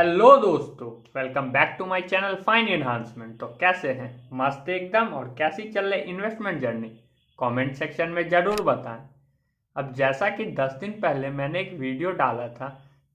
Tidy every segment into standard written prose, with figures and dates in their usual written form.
Hello दोस्तों, welcome back to my channel fine enhancement. तो कैसे हैं? मस्त एकदम। और कैसी चल रही इन्वेस्टमेंट जर्नी? कमेंट सेक्शन में ज़रूर बताएं। अब जैसा कि 10 दिन पहले मैंने एक वीडियो डाला था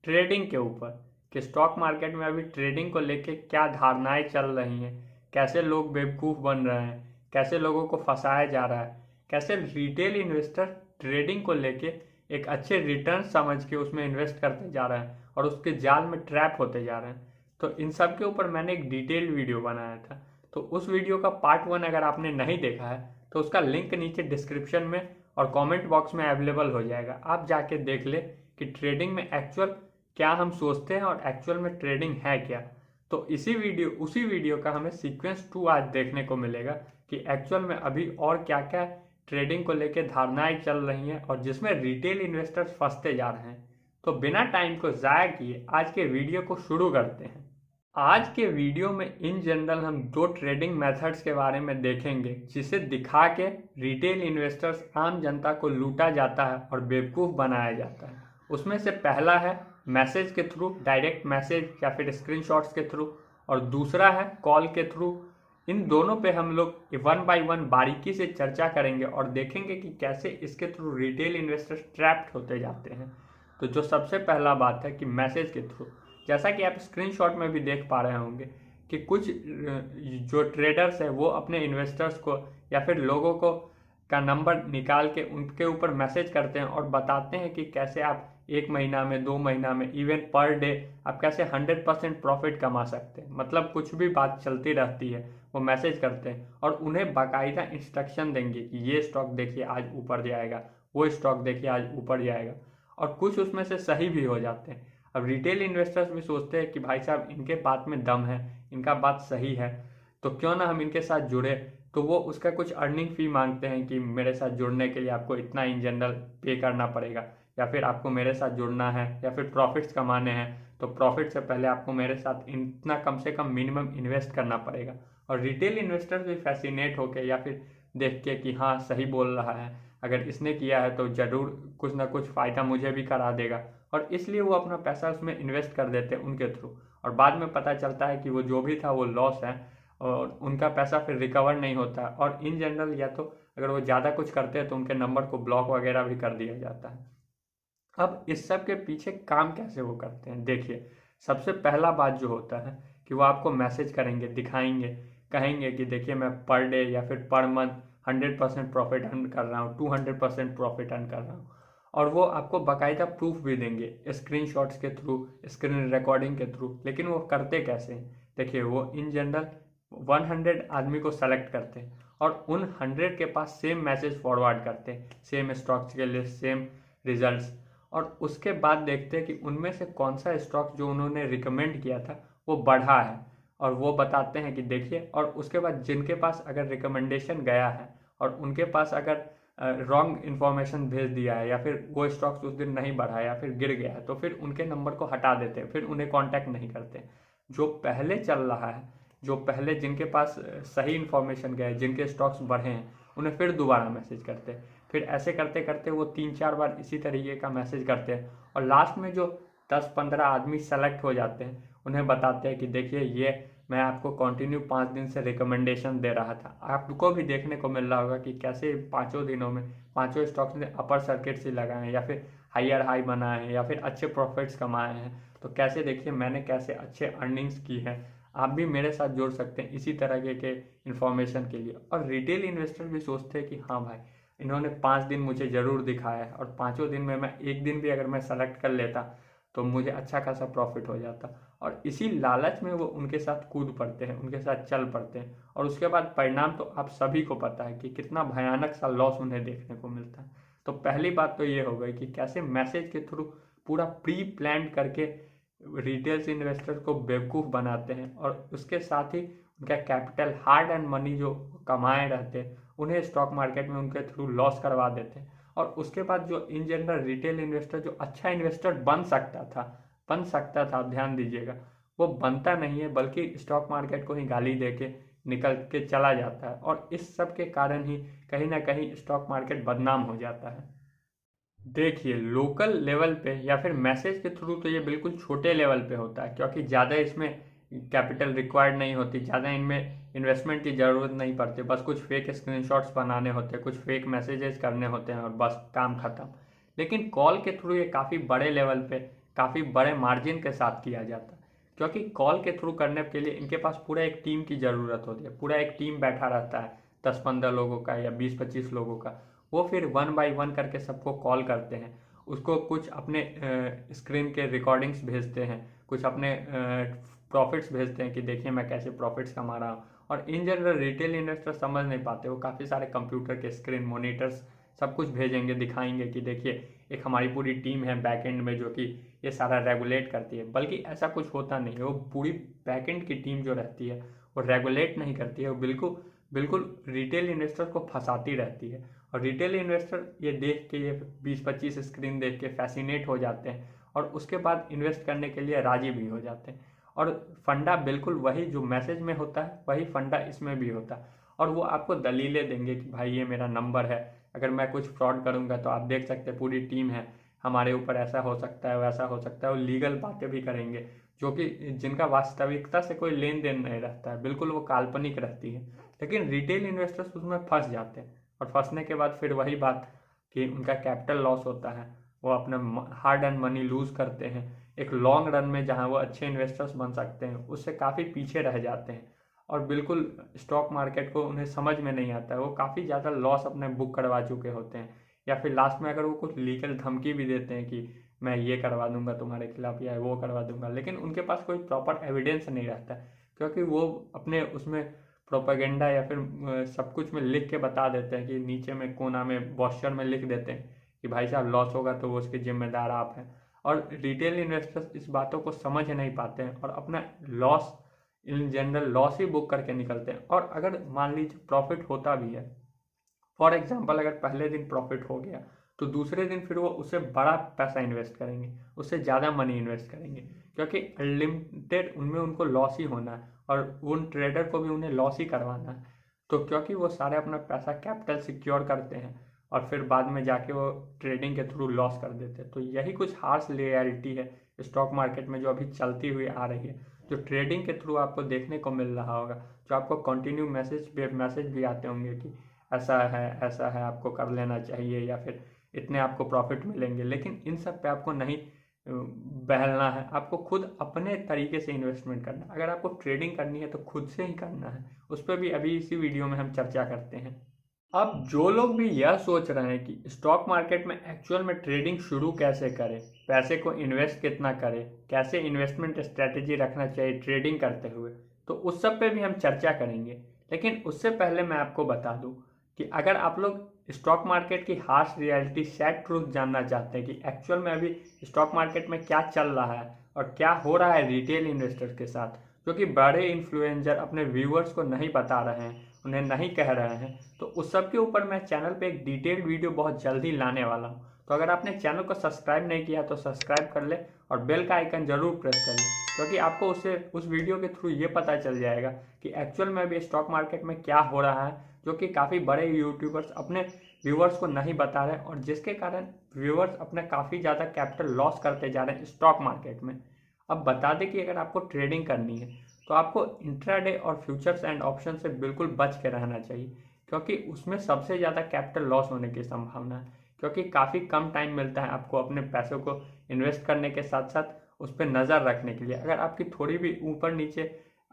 ट्रेडिंग के ऊपर कि स्टॉक मार्केट में अभी ट्रेडिंग को लेके क्या धारणाएं चल रही हैं, कैसे लोग बेवकूफ़ बन रहे हैं, कैसे लोगों को फंसाया जा रहा है, कैसे रिटेल इन्वेस्टर ट्रेडिंग को लेके एक अच्छे रिटर्न समझ के उसमें इन्वेस्ट करते जा रहे हैं और उसके जाल में ट्रैप होते जा रहे हैं। तो इन सब के ऊपर मैंने एक डिटेल वीडियो बनाया था। तो उस वीडियो का पार्ट 1 अगर आपने नहीं देखा है तो उसका लिंक नीचे डिस्क्रिप्शन में और कमेंट बॉक्स में अवेलेबल हो जाएगा। आप जाके देख ले कि ट्रेडिंग में एक्चुअल क्या हम सोचते हैं और एक्चुअल में ट्रेडिंग है क्या। तो उसी वीडियो का हमें सीक्वेंस 2 आज देखने को मिलेगा कि एक्चुअल में अभी और क्या क्या ट्रेडिंग को लेकर धारणाएं चल रही हैं और जिसमें रिटेल इन्वेस्टर्स फंसते जा रहे हैं। तो बिना टाइम को ज़ाया किए आज के वीडियो को शुरू करते हैं। आज के वीडियो में इन जनरल हम 2 ट्रेडिंग मेथड्स के बारे में देखेंगे जिसे दिखा के रिटेल इन्वेस्टर्स आम जनता को लूटा जाता है और बेवकूफ़ बनाया जाता है। उसमें से पहला है मैसेज के थ्रू, डायरेक्ट मैसेज या फिर स्क्रीनशॉट्स के थ्रू, और दूसरा है कॉल के थ्रू। इन दोनों पे हम लोग 1 बाय 1 बारीकी से चर्चा करेंगे और देखेंगे कि कैसे इसके थ्रू रिटेल इन्वेस्टर्स ट्रैप्ड होते जाते हैं। तो जो सबसे पहला बात है कि मैसेज के थ्रू, जैसा कि आप स्क्रीनशॉट में भी देख पा रहे होंगे कि कुछ जो ट्रेडर्स हैं वो अपने इन्वेस्टर्स को या फिर लोगों को का नंबर निकाल के उनके ऊपर मैसेज करते हैं और बताते हैं कि कैसे आप 1 महीना में, 2 महीना में, इवन पर डे आप कैसे 100% प्रॉफिट कमा सकते हैं। मतलब कुछ भी बात चलती रहती है, वो मैसेज करते हैं और उन्हें बाकायदा इंस्ट्रक्शन देंगे कि ये स्टॉक देखिए आज ऊपर जाएगा, वो स्टॉक देखिए आज ऊपर जाएगा, और कुछ उसमें से सही भी हो जाते हैं। अब रिटेल इन्वेस्टर्स भी सोचते हैं कि भाई साहब इनके बात में दम है, इनका बात सही है, तो क्यों ना हम इनके साथ जुड़े। तो वो उसका कुछ अर्निंग फी मांगते हैं कि मेरे साथ जुड़ने के लिए आपको इतना इन जनरल पे करना पड़ेगा, या फिर आपको मेरे साथ जुड़ना है या फिर प्रॉफिट्स कमाने हैं तो प्रॉफिट से पहले आपको मेरे साथ इतना कम से कम मिनिमम इन्वेस्ट करना पड़ेगा। और रिटेल इन्वेस्टर्स भी फैसिनेट होके या फिर देख के कि हाँ सही बोल रहा है, अगर इसने किया है तो ज़रूर कुछ ना कुछ फ़ायदा मुझे भी करा देगा, और इसलिए वो अपना पैसा उसमें इन्वेस्ट कर देते हैं उनके थ्रू। और बाद में पता चलता है कि वो जो भी था वो लॉस है और उनका पैसा फिर रिकवर नहीं होता। और इन जनरल या तो अगर वो ज़्यादा कुछ करते हैं तो उनके नंबर को ब्लॉक वगैरह भी कर दिया जाता है। अब इस सब के पीछे काम कैसे वो करते हैं, देखिए। सबसे पहला बात जो होता है कि वो आपको मैसेज करेंगे, दिखाएंगे, कहेंगे कि देखिए मैं पर डे या फिर पर मंथ 100% प्रॉफिट अर्न कर रहा हूँ, 200% प्रॉफिट अर्न कर रहा हूँ। और वो आपको बाकायदा प्रूफ भी देंगे स्क्रीनशॉट्स के थ्रू, स्क्रीन रिकॉर्डिंग के थ्रू। लेकिन वो करते कैसे हैं, देखिए। वो इन जनरल 100 आदमी को सेलेक्ट करते हैं और उन 100 के पास सेम मैसेज फॉरवर्ड करते हैं, सेम स्टॉक्स के लिए सेम रिजल्ट्स। और उसके बाद देखते हैं कि उनमें से कौन सा स्टॉक जो उन्होंने रिकमेंड किया था वो बढ़ा है, और वो बताते हैं कि देखिए। और उसके बाद जिनके पास अगर रिकमेंडेशन गया है और उनके पास अगर रॉन्ग इन्फॉर्मेशन भेज दिया है या फिर वो स्टॉक्स उस दिन नहीं बढ़ा या फिर गिर गया है तो फिर उनके नंबर को हटा देते हैं, फिर उन्हें कांटेक्ट नहीं करते। जो पहले चल रहा है, जो पहले जिनके पास सही इन्फॉर्मेशन गया है, जिनके स्टॉक्स बढ़े हैं, उन्हें फिर दोबारा मैसेज करते हैं। फिर ऐसे करते करते वो 3-4 बार इसी तरीके का मैसेज करते हैं और लास्ट में जो 10-15 आदमी सेलेक्ट हो जाते हैं उन्हें बताते हैं कि देखिए ये मैं आपको कंटिन्यू 5 दिन से रिकमेंडेशन दे रहा था। आपको भी देखने को मिल रहा होगा कि कैसे 5 दिनों में 5 स्टॉक्स ने अपर सर्किट से लगाए हैं या फिर हायर हाई बनाए हैं या फिर अच्छे प्रॉफिट्स कमाए हैं। तो कैसे देखिए मैंने कैसे अच्छे अर्निंग्स की है, आप भी मेरे साथ जुड़ सकते हैं इसी तरह के इन्फॉर्मेशन के लिए। और रिटेल इन्वेस्टर भी सोचते हैं कि हाँ भाई इन्होंने 5 दिन मुझे ज़रूर दिखाया है और 5 दिन में मैं एक दिन भी अगर मैं सेलेक्ट कर लेता तो मुझे अच्छा खासा प्रॉफिट हो जाता। और इसी लालच में वो उनके साथ कूद पड़ते हैं, उनके साथ चल पड़ते हैं, और उसके बाद परिणाम तो आप सभी को पता है कि कितना भयानक सा लॉस उन्हें देखने को मिलता है। तो पहली बात तो ये हो गई कि कैसे मैसेज के थ्रू पूरा प्री प्लान करके रिटेल्स इन्वेस्टर को बेवकूफ़ बनाते हैं और उसके साथ ही उनका कैपिटल, हार्ड एंड मनी जो कमाए रहते हैं उन्हें स्टॉक मार्केट में उनके थ्रू लॉस करवा देते हैं। और उसके बाद जो इन जनरल रिटेल इन्वेस्टर जो अच्छा इन्वेस्टर बन सकता था, आप ध्यान दीजिएगा, वो बनता नहीं है बल्कि स्टॉक मार्केट को ही गाली दे के निकल के चला जाता है। और इस सब के कारण ही कहीं ना कहीं स्टॉक मार्केट बदनाम हो जाता है। देखिए, लोकल लेवल पे या फिर मैसेज के थ्रू तो ये बिल्कुल छोटे लेवल पे होता है, क्योंकि ज़्यादा इसमें कैपिटल रिक्वायर्ड नहीं होती, ज़्यादा इनमें इन्वेस्टमेंट की ज़रूरत नहीं पड़ती, बस कुछ फेक स्क्रीनशॉट्स बनाने होते हैं, कुछ फेक मैसेजेस करने होते हैं और बस काम खत्म। लेकिन कॉल के थ्रू ये काफ़ी बड़े लेवल पे, काफ़ी बड़े मार्जिन के साथ किया जाता है, क्योंकि कॉल के थ्रू करने के लिए इनके पास पूरा एक टीम की ज़रूरत होती है, पूरा एक टीम बैठा रहता है 10-15 लोगों का या 20-25 लोगों का। वो फिर 1 बाय 1 करके सबको कॉल करते हैं, उसको कुछ अपने स्क्रीन के रिकॉर्डिंग्स भेजते हैं, कुछ अपने प्रॉफिट्स भेजते हैं कि देखिए मैं कैसे प्रॉफिट्स कमा रहा हूँ। और इन जनरल रिटेल इन्वेस्टर समझ नहीं पाते, वो काफ़ी सारे कंप्यूटर के स्क्रीन मॉनिटर्स सब कुछ भेजेंगे, दिखाएंगे कि देखिए एक हमारी पूरी टीम है बैकएंड में जो कि ये सारा रेगुलेट करती है, बल्कि ऐसा कुछ होता नहीं है। वो पूरी बैकएंड की टीम जो रहती है वो रेगुलेट नहीं करती है, वो बिल्कुल बिल्कुल रिटेल इन्वेस्टर को फंसाती रहती है। और रिटेल इन्वेस्टर ये देख के, ये 20-25 स्क्रीन देख के फैसिनेट हो जाते हैं और उसके बाद इन्वेस्ट करने के लिए राजी भी हो जाते हैं। और फंडा बिल्कुल वही जो मैसेज में होता है वही फंडा इसमें भी होता है। और वो आपको दलीलें देंगे कि भाई ये मेरा नंबर है, अगर मैं कुछ फ्रॉड करूंगा तो आप देख सकते हैं पूरी टीम है, हमारे ऊपर ऐसा हो सकता है वैसा हो सकता है। वो लीगल बातें भी करेंगे जो कि जिनका वास्तविकता से कोई लेन देन नहीं रहता है, बिल्कुल वो काल्पनिक रहती है। लेकिन रिटेल इन्वेस्टर्स उसमें फंस जाते हैं और फंसने के बाद फिर वही बात कि उनका कैपिटल लॉस होता है, वो अपना हार्ड एंड मनी लूज करते हैं। एक लॉन्ग रन में जहां वो अच्छे इन्वेस्टर्स बन सकते हैं उससे काफ़ी पीछे रह जाते हैं और बिल्कुल स्टॉक मार्केट को उन्हें समझ में नहीं आता है। वो काफ़ी ज़्यादा लॉस अपने बुक करवा चुके होते हैं, या फिर लास्ट में अगर वो कुछ लीगल धमकी भी देते हैं कि मैं ये करवा दूंगा तुम्हारे खिलाफ या वो करवा दूंगा, लेकिन उनके पास कोई प्रॉपर एविडेंस नहीं रहता है, क्योंकि वो अपने उसमें प्रोपेगेंडा या फिर सब कुछ में लिख के बता देते हैं कि नीचे में कोना में बॉस्चर में लिख देते हैं कि भाई साहब लॉस होगा तो वो उसके जिम्मेदार आप हैं। और रिटेल इन्वेस्टर्स इस बातों को समझ नहीं पाते हैं और अपना loss, in general loss he book करके निकलते हैं। और अगर मान लीजिए प्रॉफिट होता भी है, फॉर एग्जाम्पल अगर पहले दिन प्रॉफिट हो गया तो दूसरे दिन फिर वो उससे बड़ा पैसा इन्वेस्ट करेंगे, उससे ज़्यादा मनी इन्वेस्ट करेंगे, क्योंकि अनलिमिटेड उनमें उनको लॉस ही होना है और उन ट्रेडर को भी उन्हें लॉस ही करवाना है। तो क्योंकि वो सारे अपना पैसा कैपिटल सिक्योर करते हैं और फिर बाद में जाके वो ट्रेडिंग के थ्रू लॉस कर देते हैं। तो यही कुछ हार्श रियलिटी है स्टॉक मार्केट में जो अभी चलती हुई आ रही है, जो ट्रेडिंग के थ्रू आपको देखने को मिल रहा होगा, जो आपको कंटिन्यू मैसेज भी आते होंगे कि ऐसा है आपको कर लेना चाहिए या फिर इतने आपको प्रॉफिट मिलेंगे। लेकिन इन सब पे आपको नहीं बहलना है, आपको खुद अपने तरीके से इन्वेस्टमेंट करना है। अगर आपको ट्रेडिंग करनी है तो खुद से ही करना है, उस पर भी अभी इसी वीडियो में हम चर्चा करते हैं। अब जो लोग भी यह सोच रहे हैं कि स्टॉक मार्केट में एक्चुअल में ट्रेडिंग शुरू कैसे करें, पैसे को इन्वेस्ट कितना करें, कैसे इन्वेस्टमेंट स्ट्रेटेजी रखना चाहिए ट्रेडिंग करते हुए, तो उस सब पे भी हम चर्चा करेंगे। लेकिन उससे पहले मैं आपको बता दूं कि अगर आप लोग स्टॉक मार्केट की हार्श रियलिटी सैड ट्रूथ जानना चाहते हैं कि एक्चुअल में अभी स्टॉक मार्केट में क्या चल रहा है और क्या हो रहा है रिटेल इन्वेस्टर के साथ, जो कि बड़े इन्फ्लुएंसर अपने व्यूअर्स को नहीं बता रहे हैं, उन्हें नहीं कह रहे हैं, तो उस सब के ऊपर मैं चैनल पे एक डिटेल्ड वीडियो बहुत जल्दी लाने वाला हूँ। तो अगर आपने चैनल को सब्सक्राइब नहीं किया तो सब्सक्राइब कर ले और बेल का आइकन जरूर प्रेस कर ले, क्योंकि आपको उससे उस वीडियो के थ्रू ये पता चल जाएगा कि एक्चुअल में अभी स्टॉक मार्केट में क्या हो रहा है, जो कि काफ़ी बड़े यूट्यूबर्स अपने व्यूअर्स को नहीं बता रहे और जिसके कारण व्यूअर्स अपने काफ़ी ज़्यादा कैपिटल लॉस करते जा रहे हैं स्टॉक मार्केट में। अब बता दें कि अगर आपको ट्रेडिंग करनी है तो आपको इंट्राडे और फ्यूचर्स एंड ऑप्शन से बिल्कुल बच के रहना चाहिए, क्योंकि उसमें सबसे ज़्यादा कैपिटल लॉस होने की संभावना है, क्योंकि काफ़ी कम टाइम मिलता है आपको अपने पैसों को इन्वेस्ट करने के साथ साथ उस पर नज़र रखने के लिए। अगर आपकी थोड़ी भी ऊपर नीचे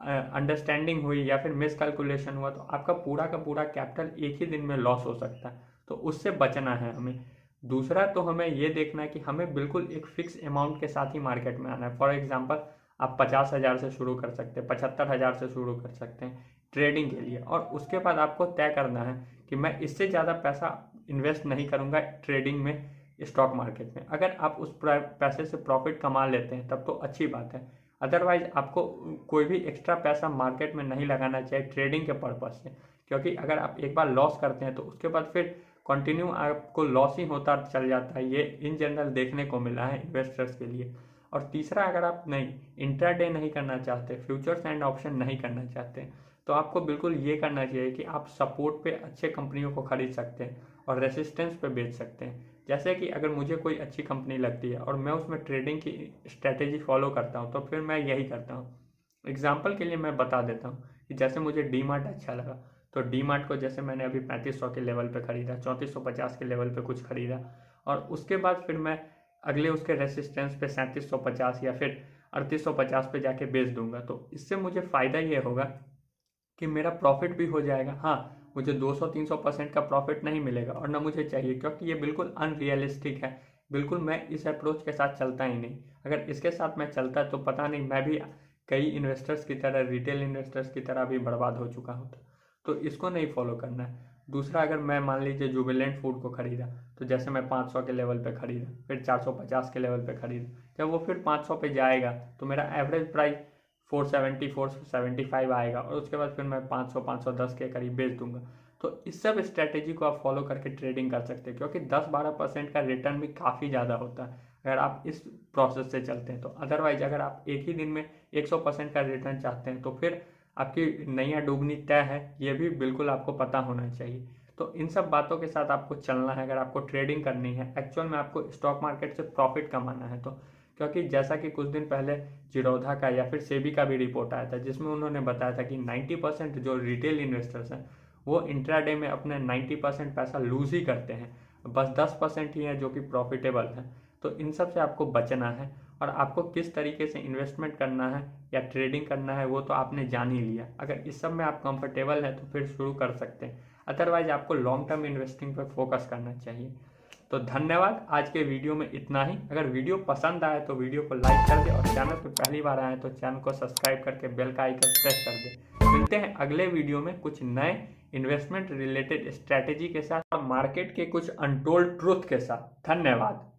अंडरस्टैंडिंग हुई या फिर मिस कैलकुलेशन हुआ तो आपका पूरा का पूरा कैपिटल एक ही दिन में लॉस हो सकता है, तो उससे बचना है हमें। दूसरा तो हमें ये देखना है कि हमें बिल्कुल एक फिक्स अमाउंट के साथ ही मार्केट में आना है। फॉर एग्जांपल आप 50,000 से शुरू कर सकते हैं, 75,000 से शुरू कर सकते हैं ट्रेडिंग के लिए, और उसके बाद आपको तय करना है कि मैं इससे ज़्यादा पैसा इन्वेस्ट नहीं करूँगा ट्रेडिंग में स्टॉक मार्केट में। अगर आप उस पैसे से प्रॉफिट कमा लेते हैं तब तो अच्छी बात है, अदरवाइज आपको कोई भी एक्स्ट्रा पैसा मार्केट में नहीं लगाना चाहिए ट्रेडिंग के पर्पज़ से, क्योंकि अगर आप एक बार लॉस करते हैं तो उसके बाद फिर कंटिन्यू आपको लॉस ही होता चल जाता है। ये इन जनरल देखने को मिला है इन्वेस्टर्स के लिए। और तीसरा, अगर आप नहीं इंट्राडे नहीं करना चाहते, फ्यूचर्स एंड ऑप्शन नहीं करना चाहते, तो आपको बिल्कुल ये करना चाहिए कि आप सपोर्ट पे अच्छे कंपनियों को खरीद सकते हैं और रेसिस्टेंस पे बेच सकते हैं। जैसे कि अगर मुझे कोई अच्छी कंपनी लगती है और मैं उसमें ट्रेडिंग की स्ट्रैटेजी फॉलो करता हूँ तो फिर मैं यही करता हूँ। एग्जाम्पल के लिए मैं बता देता हूँ कि जैसे मुझे डी मार्ट अच्छा लगा, तो डी मार्ट को जैसे मैंने अभी 3500 के लेवल पे ख़रीदा, 3450 के लेवल पे कुछ ख़रीदा, और उसके बाद फिर मैं अगले उसके रेसिस्टेंस पे 3750 या फिर 3850 पे जाके बेच दूंगा। तो इससे मुझे फ़ायदा ये होगा कि मेरा प्रॉफिट भी हो जाएगा। हाँ, मुझे 200-300% का प्रॉफिट नहीं मिलेगा और ना मुझे चाहिए, क्योंकि ये बिल्कुल अनरियलिस्टिक है। बिल्कुल मैं इस अप्रोच के साथ चलता ही नहीं। अगर इसके साथ मैं चलता तो पता नहीं मैं भी कई इन्वेस्टर्स की तरह, रिटेल इन्वेस्टर्स की तरह भी बर्बाद हो चुका होता। तो इसको नहीं फॉलो करना है। दूसरा, अगर मैं मान लीजिए जुबिलेंट फूड को ख़रीदा, तो जैसे मैं 500 के लेवल पे ख़रीदा, फिर 450 के लेवल पे ख़रीदा, जब वो फिर 500 पे जाएगा तो मेरा एवरेज प्राइस 470 475 आएगा और उसके बाद फिर मैं 500 510 के करीब बेच दूंगा। तो इस सब स्ट्रैटेजी को आप फॉलो करके ट्रेडिंग कर सकते हैं, क्योंकि 10-12% का रिटर्न भी काफ़ी ज़्यादा होता है अगर आप इस प्रोसेस से चलते हैं। तो अदरवाइज अगर आप एक ही दिन में 100% का रिटर्न चाहते हैं तो फिर आपकी नैया डूबनी तय है, ये भी बिल्कुल आपको पता होना चाहिए। तो इन सब बातों के साथ आपको चलना है अगर आपको ट्रेडिंग करनी है, एक्चुअल में आपको स्टॉक मार्केट से प्रॉफिट कमाना है। तो क्योंकि जैसा कि कुछ दिन पहले जिरोधा का या फिर सेबी का भी रिपोर्ट आया था, जिसमें उन्होंने बताया था कि 90% जो रिटेल इन्वेस्टर्स हैं वो इंट्राडे में अपने 90% पैसा लूज ही करते हैं, बस 10% ही है जो कि प्रॉफिटेबल है। तो इन सब से आपको बचना है, और आपको किस तरीके से इन्वेस्टमेंट करना है या ट्रेडिंग करना है वो तो आपने जान ही लिया। अगर इस सब में आप कंफर्टेबल हैं तो फिर शुरू कर सकते हैं, अदरवाइज आपको लॉन्ग टर्म इन्वेस्टिंग पर फोकस करना चाहिए। तो धन्यवाद, आज के वीडियो में इतना ही। अगर वीडियो पसंद आए तो वीडियो को लाइक कर दे, और चैनल पर पहली बार आए तो चैनल को सब्सक्राइब करके बेल का आइकन प्रेस कर दे। मिलते हैं अगले वीडियो में कुछ नए इन्वेस्टमेंट रिलेटेड स्ट्रैटेजी के साथ और मार्केट के कुछ अनटोल्ड ट्रुथ के साथ। धन्यवाद।